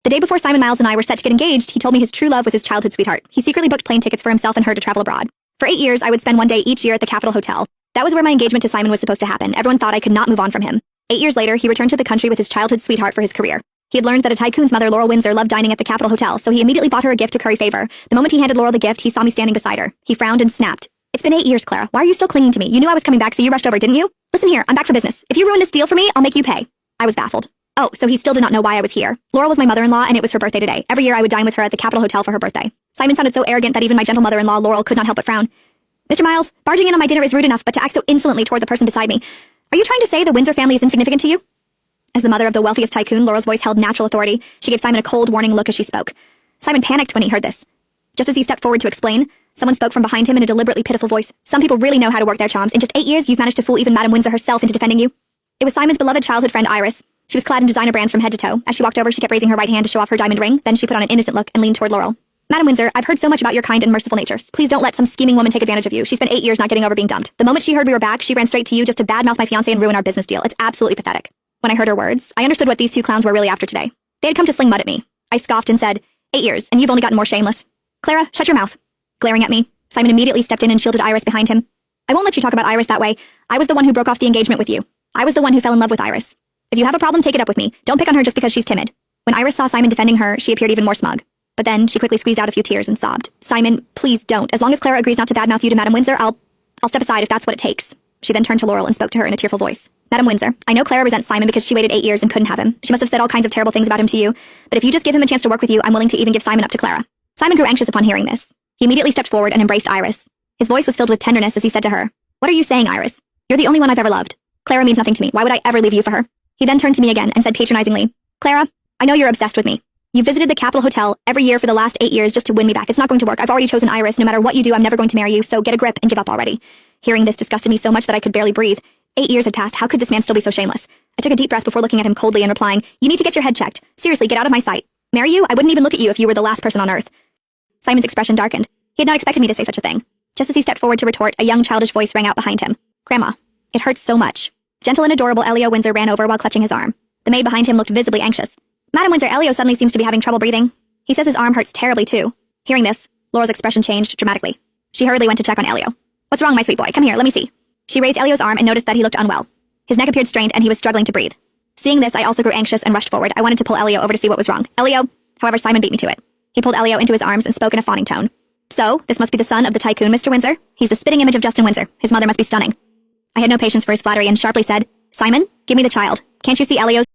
The day before Simon Miles and I were set to get engaged, he told me his true love was his childhood sweetheart. He secretly booked plane tickets for himself and her to travel abroad. For 8 years, I would spend one day each year at the Capitol Hotel. That was where my engagement to Simon was supposed to happen. Everyone thought I could not move on from him. 8 years later, he returned to the country with his childhood sweetheart for his career. He had learned that a tycoon's mother, Laurel Windsor, loved dining at the Capitol Hotel, so he immediately bought her a gift to curry favor. The moment he handed Laurel the gift, he saw me standing beside her. He frowned and snapped. "It's been 8 years, Clara. Why are you still clinging to me? You knew I was coming back, so you rushed over, didn't you? Listen here, I'm back for business. If you ruin this deal for me, I'll make you pay." I was baffled. Oh, so he still did not know why I was here. Laurel was my mother-in-law, and it was her birthday today. Every year I would dine with her at the Capitol Hotel for her birthday. Simon sounded so arrogant that even my gentle mother-in-law, Laurel, could not help but frown. "Mr. Miles, barging in on my dinner is rude enough, but to act so insolently toward the person beside me. Are you trying to say the Windsor family is insignificant to you?" As the mother of the wealthiest tycoon, Laurel's voice held natural authority. She gave Simon a cold, warning look as she spoke. Simon panicked when he heard this. Just as he stepped forward to explain, someone spoke from behind him in a deliberately pitiful voice. "Some people really know how to work their charms. In just 8 years, you've managed to fool even Madame Windsor herself into defending you." It was Simon's beloved childhood friend, Iris. She was clad in designer brands from head to toe. As she walked over, she kept raising her right hand to show off her diamond ring. Then she put on an innocent look and leaned toward Laurel. "Madame Windsor, I've heard so much about your kind and merciful natures. Please don't let some scheming woman take advantage of you. She spent 8 years not getting over being dumped. The moment she heard we were back, she ran straight to you just to badmouth my fiancé and ruin our business deal. It's absolutely pathetic." When I heard her words, I understood what these two clowns were really after today. They had come to sling mud at me. I scoffed and said, 8 years, and you've only gotten more shameless." "Clara, shut your mouth." Glaring at me, Simon immediately stepped in and shielded Iris behind him. "I won't let you talk about Iris that way. I was the one who broke off the engagement with you. I was the one who fell in love with Iris. If you have a problem, take it up with me. Don't pick on her just because she's timid." When Iris saw Simon defending her, she appeared even more smug. But then she quickly squeezed out a few tears and sobbed. "Simon, please don't. As long as Clara agrees not to badmouth you to Madame Windsor, I'll step aside if that's what it takes." She then turned to Laurel and spoke to her in a tearful voice. "Madame Windsor, I know Clara resents Simon because she waited 8 years and couldn't have him. She must have said all kinds of terrible things about him to you. But if you just give him a chance to work with you, I'm willing to even give Simon up to Clara." Simon grew anxious upon hearing this. He immediately stepped forward and embraced Iris. His voice was filled with tenderness as he said to her, "What are you saying, Iris? You're the only one I've ever loved. Clara means nothing to me. Why would I ever leave you for her?" He then turned to me again and said patronizingly, "Clara, I know you're obsessed with me. You've visited the Capitol Hotel every year for the last 8 years just to win me back. It's not going to work. I've already chosen Iris. No matter what you do, I'm never going to marry you, so get a grip and give up already." Hearing this disgusted me so much that I could barely breathe. 8 years had passed. How could this man still be so shameless? I took a deep breath before looking at him coldly and replying, "You need to get your head checked. Seriously, get out of my sight. Marry you? I wouldn't even look at you if you were the last person on earth." Simon's expression darkened. He had not expected me to say such a thing. Just as he stepped forward to retort, a young childish voice rang out behind him. "Grandma, it hurts so much." Gentle and adorable Elio Windsor ran over while clutching his arm. The maid behind him looked visibly anxious. "Madame Windsor, Elio suddenly seems to be having trouble breathing. He says his arm hurts terribly too." Hearing this, Laura's expression changed dramatically. She hurriedly went to check on Elio. "What's wrong, my sweet boy? Come here, let me see." She raised Elio's arm and noticed that he looked unwell. His neck appeared strained and he was struggling to breathe. Seeing this, I also grew anxious and rushed forward. I wanted to pull Elio over to see what was wrong. However, Simon beat me to it. He pulled Elio into his arms and spoke in a fawning tone. "So, this must be the son of the tycoon, Mr. Windsor? He's the spitting image of Justin Windsor. His mother must be stunning." I had no patience for his flattery and sharply said, "Simon, give me the child. Can't you see Elio's